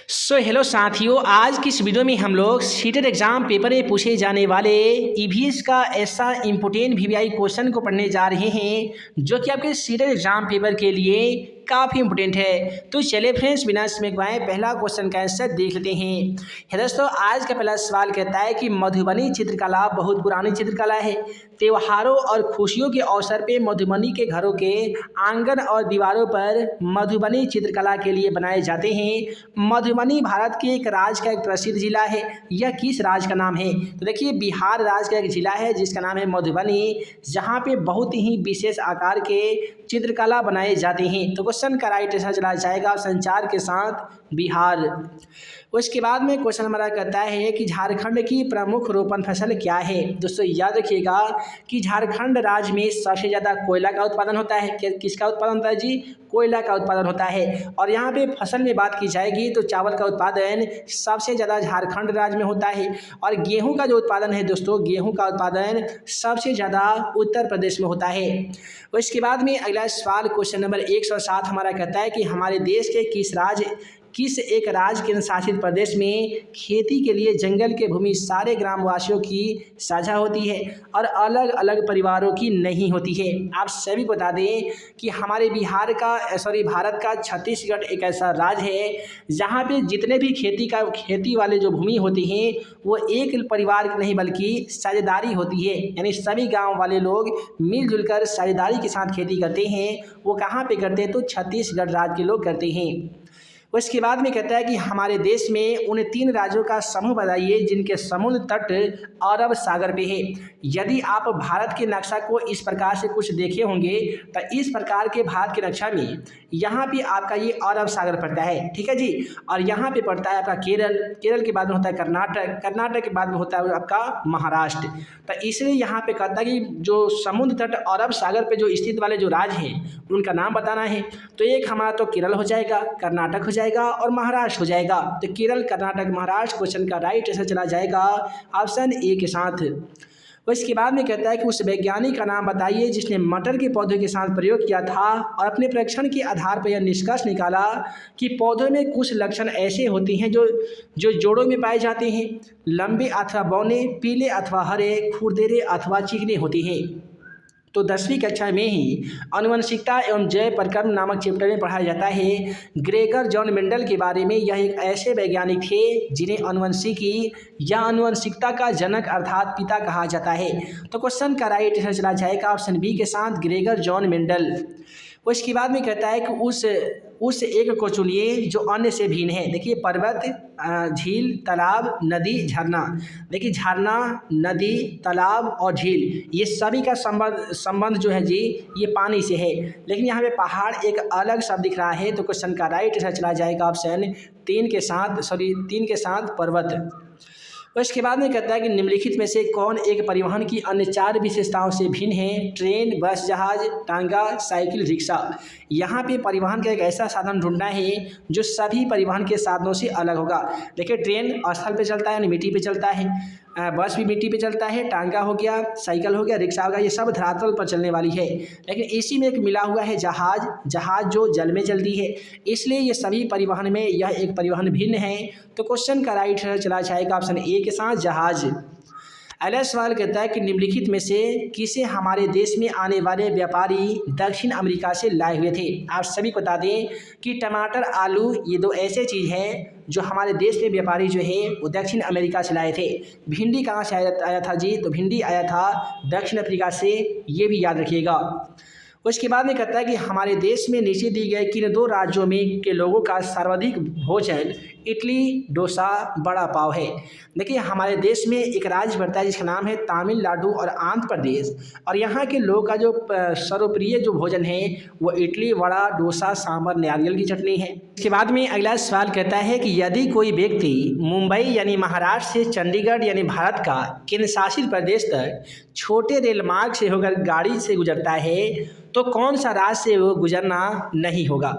Hello साथियों, आज की इस वीडियो में हम लोग सीटेट एग्जाम पेपर में पूछे जाने वाले ईवीएस का ऐसा इम्पोर्टेंट वीवीआई क्वेश्चन को पढ़ने जा रहे हैं जो कि आपके सीटेट एग्जाम पेपर के लिए काफ़ी इंपॉर्टेंट है। तो चलिए फ्रेंड्स, बिना समय गवाए पहला क्वेश्चन का आंसर देख लेते हैं। दोस्तों, आज का पहला सवाल कहता है कि मधुबनी चित्रकला बहुत पुरानी चित्रकला है। त्योहारों और खुशियों के अवसर पे मधुबनी के घरों के आंगन और दीवारों पर मधुबनी चित्रकला के लिए बनाए जाते हैं। मधुबनी भारत के एक राज्य का एक प्रसिद्ध जिला है। यह किस राज्य का नाम है? तो देखिए, बिहार राज्य का एक जिला है जिसका नाम है मधुबनी, जहाँ पे बहुत ही विशेष आकार के चित्रकला बनाए जाते हैं। तो क्वेश्चन का राइट आंसर चला जाएगा संचार के साथ बिहार। उसके बाद में क्वेश्चन हमारा कहता है कि झारखंड की प्रमुख रोपण फसल क्या है? दोस्तों याद रखिएगा कि झारखंड राज्य में सबसे ज़्यादा कोयला का उत्पादन होता है। किसका उत्पादन होता है जी? कोयला का उत्पादन होता है। और यहाँ पे फसल में बात की जाएगी तो चावल का उत्पादन सबसे ज़्यादा झारखंड राज्य में होता है। और गेहूं का जो उत्पादन है दोस्तों, गेहूं का उत्पादन सबसे ज़्यादा उत्तर प्रदेश में होता है। उसके बाद में अगला सवाल क्वेश्चन नंबर 107 हमारा कहता है कि हमारे देश के किस एक राज्य केंद्र शासित प्रदेश में खेती के लिए जंगल की भूमि सारे ग्रामवासियों की साझा होती है और अलग अलग परिवारों की नहीं होती है? आप सभी को बता दें कि हमारे भारत का छत्तीसगढ़ एक ऐसा राज्य है जहाँ पे जितने भी खेती वाले जो भूमि होती हैं वो एक परिवार की नहीं बल्कि साझेदारी होती है। यानी सभी गाँव वाले लोग मिलजुल कर साझेदारी के साथ खेती करते हैं। वो कहाँ पे करते हैं? तो छत्तीसगढ़ राज्य के लोग करते हैं। उसके बाद में कहता है कि हमारे देश में उन 3 राज्यों का समूह बताइए जिनके समुद्र तट अरब सागर पे है। यदि आप भारत के नक्शा को इस प्रकार से कुछ देखे होंगे तो इस प्रकार के भारत के नक्शा में यहाँ पे आपका ये अरब सागर पड़ता है, ठीक है जी। और यहाँ पे पड़ता है आपका केरल के बाद में होता है कर्नाटक के बाद में होता है आपका महाराष्ट्र। तो इसलिए यहाँ पे कहता है कि जो समुद्र तट अरब सागर पे जो स्थित वाले जो राज्य हैं उनका नाम बताना है। तो एक हमारा तो केरल हो जाएगा, कर्नाटक हो जाएगा और महाराष्ट्र हो जाएगा। तो केरल, कर्नाटक, महाराष्ट्र क्वेश्चन का राइट आंसर चला जाएगा ऑप्शन ए के साथ। उसके बाद में कहता है कि उस वैज्ञानिक का नाम बताइए जिसने मटर के पौधे के साथ प्रयोग किया था और अपने परीक्षण के आधार पर यह निष्कर्ष निकाला कि पौधों में कुछ लक्षण ऐसे होते हैं जो जोड़ों में पाए जाते हैं। लंबे अथवा बौने, पीले अथवा हरे, खुरदरे अथवा चिकने होते हैं। तो 10वीं कक्षा में ही आनुवंशिकता एवं जैव प्रक्रम नामक चैप्टर में पढ़ाया जाता है ग्रेगर जॉन मेंडल के बारे में। यह एक ऐसे वैज्ञानिक थे जिन्हें आनुवंशिकी या आनुवंशिकता का जनक अर्थात पिता कहा जाता है। तो क्वेश्चन का राइट आंसर चला जाएगा ऑप्शन बी के साथ ग्रेगर जॉन मेंडल। उसके बाद में कहता है कि उस एक को चुनिए जो अन्य से भिन्न है। देखिए, पर्वत, झील, तालाब, नदी, झरना। देखिए, झरना, नदी, तालाब और झील ये सभी का संबंध जो है जी ये पानी से है। लेकिन यहाँ पे पहाड़ एक अलग शब्द दिख रहा है। तो क्वेश्चन का राइट आंसर चला जाएगा ऑप्शन 3 के साथ पर्वत। उसके बाद में कहता है कि निम्नलिखित में से कौन एक परिवहन की अन्य 4 विशेषताओं से भिन्न है? ट्रेन, बस, जहाज, टांगा, साइकिल, रिक्शा। यहाँ पे परिवहन का एक ऐसा साधन ढूंढना है जो सभी परिवहन के साधनों से अलग होगा। देखिए, ट्रेन स्थल पे चलता है यानी मिट्टी पे चलता है, बस भी मिट्टी पे चलता है, टांगा हो गया, साइकिल हो गया, रिक्शा हो गया, ये सब धरातल पर चलने वाली है। लेकिन इसी में एक मिला हुआ है जहाज जो जल में चलती है। इसलिए ये सभी परिवहन में यह एक परिवहन भिन्न है। तो क्वेश्चन का राइट आंसर चला जाएगा ऑप्शन ए के साथ जहाज। अगला सवाल कहता है कि निम्नलिखित में से किसे हमारे देश में आने वाले व्यापारी दक्षिण अमेरिका से लाए हुए थे? आप सभी को बता दें कि टमाटर, आलू ये 2 ऐसे चीज़ हैं जो हमारे देश के व्यापारी जो है वो दक्षिण अमेरिका से लाए थे। भिंडी कहाँ से आया था जी? तो भिंडी आया था दक्षिण अफ्रीका से, ये भी याद रखिएगा। उसके बाद में कहता है कि हमारे देश में नीचे दी गए किन 2 राज्यों में के लोगों का सर्वाधिक भोजन इडली, डोसा, बड़ा पाव है? देखिए, हमारे देश में एक राज्य पड़ता है जिसका नाम है तमिलनाडु और आंध्र प्रदेश। और यहाँ के लोगों का जो सर्वप्रिय जो भोजन है वो इडली, वड़ा, डोसा, सांभर, नारियल की चटनी है। इसके बाद में अगला सवाल कहता है कि यदि कोई व्यक्ति मुंबई यानी महाराष्ट्र से चंडीगढ़ यानी भारत का केंद्र शासित प्रदेश तक छोटे रेल मार्ग से होकर गाड़ी से गुजरता है तो कौन सा राज्य से वो गुजरना नहीं होगा।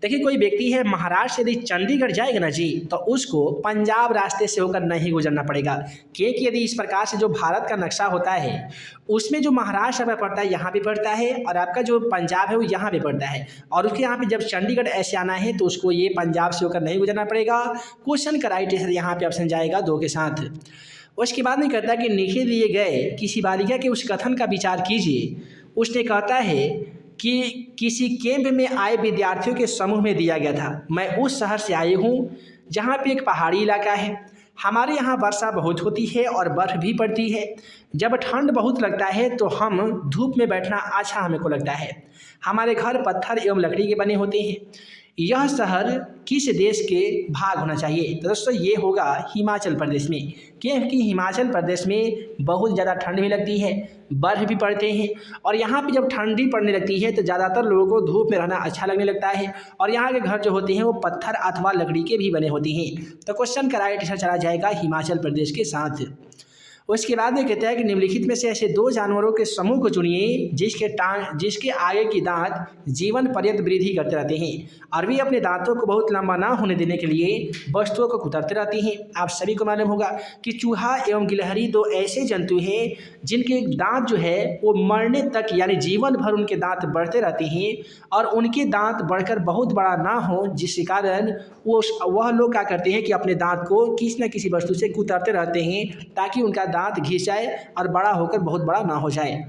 देखिए कोई व्यक्ति है महाराष्ट्र से यदि चंडीगढ़ जाएगा ना जी, तो उसको पंजाब रास्ते से होकर नहीं गुजरना पड़ेगा, क्योंकि यदि इस प्रकार से जो भारत का नक्शा होता है उसमें जो महाराष्ट्र पे पड़ता है यहाँ पे पड़ता है, और आपका जो पंजाब है वो यहाँ पे पड़ता है, और उसके यहाँ पे जब चंडीगढ़ ऐसे आना है तो उसको ये पंजाब से होकर नहीं गुजरना पड़ेगा। क्वेश्चन का राइट आंसर यहाँ पे ऑप्शन जाएगा 2 के साथ। उसके बाद में कहता है कि नीचे दिए गए किसी बालिका के उस कथन का विचार कीजिए। उसने कहता है कि किसी कैंप में आए विद्यार्थियों के समूह में दिया गया था, मैं उस शहर से आई हूँ जहाँ पे एक पहाड़ी इलाका है, हमारे यहाँ वर्षा बहुत होती है और बर्फ़ भी पड़ती है। जब ठंड बहुत लगता है तो हम धूप में बैठना अच्छा हमें को लगता है। हमारे घर पत्थर एवं लकड़ी के बने होते हैं। यह शहर किस देश के भाग होना चाहिए? तो दोस्तों ये होगा हिमाचल प्रदेश में, क्योंकि हिमाचल प्रदेश में बहुत ज़्यादा ठंड भी लगती है, बर्फ़ भी पड़ते हैं, और यहाँ पे जब ठंडी पड़ने लगती है तो ज़्यादातर लोगों को धूप में रहना अच्छा लगने लगता है, और यहाँ के घर जो होते हैं वो पत्थर अथवा लकड़ी के भी बने होते हैं। तो क्वेश्चन का राइट आंसर चला जाएगा हिमाचल प्रदेश के साथ। उसके बाद में कहता है कि निम्नलिखित में से ऐसे 2 जानवरों के समूह को चुनिए जिसके आगे की दांत जीवन पर्यंत वृद्धि करते रहते हैं और वे अपने दांतों को बहुत लंबा ना होने देने के लिए वस्तुओं को कुतरते रहती हैं। आप सभी को मालूम होगा कि चूहा एवं गिलहरी 2 ऐसे जंतु हैं जिनके दांत जो है वो मरने तक यानी जीवन भर उनके दांत बढ़ते रहते हैं, और उनके दांत बढ़कर बहुत बड़ा ना हो, जिसके कारण वह लोग क्या करते हैं कि अपने दांत को किसी न किसी वस्तु से कुतरते रहते हैं ताकि उनका दांत घिस जाए और बड़ा होकर बहुत बड़ा ना हो जाए।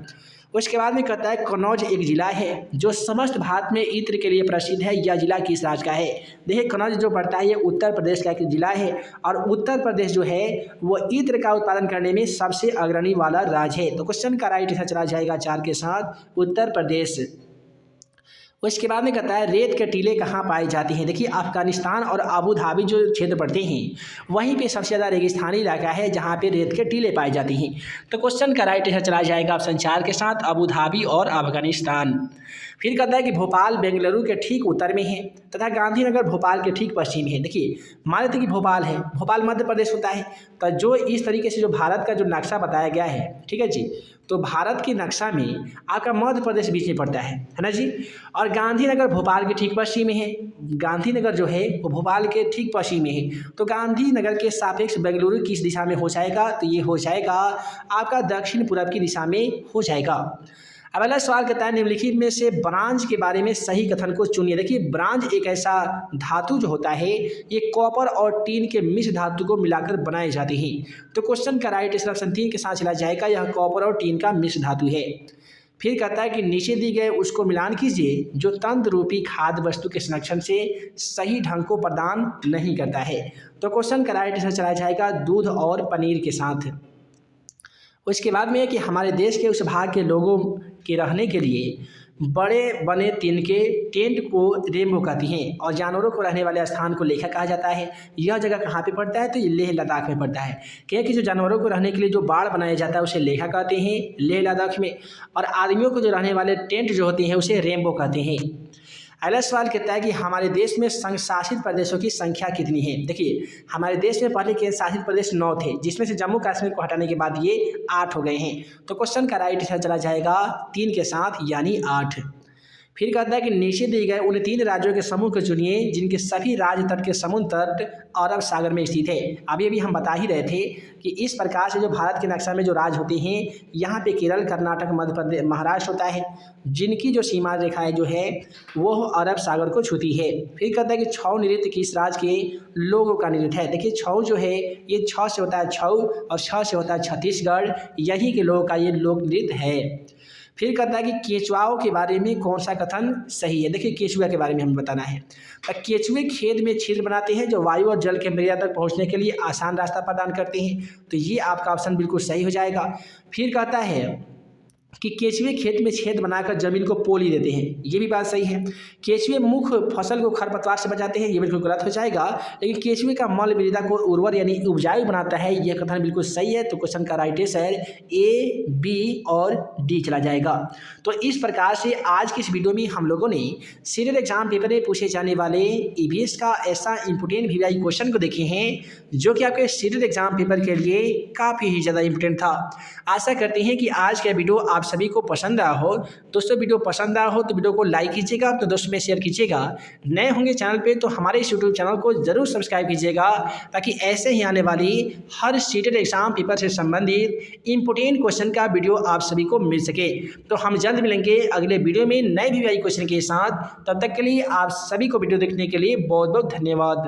उसके बाद में कहता है कन्नौज एक जिला है जो समस्त भारत में इत्र के लिए प्रसिद्ध है। यह जिला किस राज्य का है? देखिए कन्नौज जो पड़ता है ये उत्तर प्रदेश का एक जिला है, और उत्तर प्रदेश जो है वो इत्र का उत्पादन करने में सबसे अग्रणी वाला राज्य है। तो क्वेश्चन का राइट आंसर चला जाएगा 4 के साथ उत्तर प्रदेश। उसके बाद में कहता है रेत के टीले कहाँ पाए जाते हैं? देखिए अफगानिस्तान और अबू धाबी जो क्षेत्र पड़ते हैं वहीं पे सबसे ज़्यादा रेगिस्तानी इलाका है जहाँ पे रेत के टीले पाए जाते हैं। तो क्वेश्चन का राइट आंसर चला जाएगा ऑप्शन 4 के साथ अबू धाबी और अफगानिस्तान। फिर कहता है कि भोपाल बेंगलुरु के ठीक उत्तर में है तथा गांधीनगर भोपाल के ठीक पश्चिम में है। देखिए मान लेते कि भोपाल है, भोपाल मध्य प्रदेश होता है, तो जो इस तरीके से जो भारत का जो नक्शा बताया गया है, ठीक है जी, तो भारत के नक्शा में आपका मध्य प्रदेश बीच में पड़ता है ना जी, और गांधीनगर भोपाल के ठीक पश्चिम में है। गांधीनगर जो है वो भोपाल के ठीक पश्चिम में है, तो गांधीनगर के सापेक्ष बेंगलुरु किस दिशा में हो जाएगा? तो ये हो जाएगा आपका दक्षिण पूर्व की दिशा में हो जाएगा। अब अगला सवाल कहता है निम्नलिखित में से ब्रांज के बारे में सही कथन को चुनिए। देखिए ब्रांज एक ऐसा धातु जो होता है ये कॉपर और टीन के मिश्र धातु को मिलाकर बनाए जाते हैं। तो क्वेश्चन का राइट आंसर ऑप्शन 3 के साथ चला जाएगा, यह कॉपर और टीन का मिश्र धातु है। फिर कहता है कि नीचे दी गए उसको मिलान कीजिए जो तंत्र रूपी खाद्य वस्तु के संरक्षण से सही ढंग को प्रदान नहीं करता है। तो क्वेश्चन का राइट आंसर चला जाएगा दूध और पनीर के साथ। उसके बाद में है कि हमारे देश के उस भाग के लोगों के रहने के लिए बड़े बने टिन के टेंट को रेमबो कहती हैं, और जानवरों को रहने वाले स्थान को लेखा कहा जाता है। यह जगह कहाँ पे पड़ता है? तो ये लेह लद्दाख में पड़ता है, क्योंकि जो जानवरों को रहने के लिए जो बाड़ बनाया जाता है उसे लेखा कहते हैं लेह लद्दाख में, और आदमियों को जो रहने वाले टेंट जो होते हैं उसे रेमबो कहते हैं। अगला सवाल कहता है कि हमारे देश में संघ शासित प्रदेशों की संख्या कितनी है? देखिए हमारे देश में पहले केंद्र शासित प्रदेश 9 थे, जिसमें से जम्मू कश्मीर को हटाने के बाद ये 8 हो गए हैं। तो क्वेश्चन का राइट आंसर चला जाएगा 3 के साथ यानी 8। फिर कहता है कि नीचे दिए गए उन 3 राज्यों के समूह को चुनिए जिनके सभी राज्य तट के समुद्र तट अरब सागर में स्थित है। अभी हम बता ही रहे थे कि इस प्रकार से जो भारत के नक्शा में जो राज्य होते हैं यहाँ पे केरल, कर्नाटक, मध्य प्रदेश, महाराष्ट्र होता है, जिनकी जो सीमा रेखाएं जो है वो अरब सागर को छूती है। फिर कहता है कि छऊ नृत्य किस राज्य के लोगों का नृत्य है? देखिए छऊ जो है ये छ से होता है छऊ और छ से होता है छत्तीसगढ़, यही के लोगों का ये लोक नृत्य है। फिर कहता है कि केचुआओं के बारे में कौन सा कथन सही है? देखिए केचुआ के बारे में हमें बताना है। तो केचुए खेत में छिद्र बनाते हैं जो वायु और जल के मर्यादा तक पहुंचने के लिए आसान रास्ता प्रदान करते हैं। तो ये आपका ऑप्शन बिल्कुल सही हो जाएगा। फिर कहता है कि केचुए खेत में छेद बनाकर जमीन को पोली देते हैं, ये भी बात सही है। केचुए मुख्य फसल को खरपतवार से बचाते हैं, ये बिल्कुल गलत हो जाएगा। लेकिन केचुए का मल मृदा को उर्वर यानी उपजाऊ बनाता है, यह कथन बिल्कुल सही है। तो क्वेश्चन का राइट आंसर ए, बी और डी चला जाएगा। तो इस प्रकार से आज की इस वीडियो में हम लोगों ने सीनियर एग्जाम पेपर में पूछे जाने वाले ईवीएस का ऐसा इंपोर्टेंट वीवीआई क्वेश्चन को देखे हैं जो कि आपके सीनियर एग्जाम पेपर के लिए काफ़ी ही ज़्यादा इंपोर्टेंट था। आशा करते हैं कि आज का वीडियो आप सभी को पसंद आया हो। दोस्तों वीडियो पसंद आया हो तो वीडियो को लाइक कीजिएगा, अपने दोस्तों में शेयर कीजिएगा। नए होंगे चैनल पे तो हमारे इस यूट्यूब चैनल को ज़रूर सब्सक्राइब कीजिएगा, ताकि ऐसे ही आने वाली हर सीटेड एग्जाम पेपर से संबंधित इंपोर्टेंट क्वेश्चन का वीडियो आप सभी को मिल सके। तो हम जल्द मिलेंगे अगले वीडियो में नए वीवीआई क्वेश्चन के साथ। तब तक के लिए आप सभी को वीडियो देखने के लिए बहुत बहुत धन्यवाद।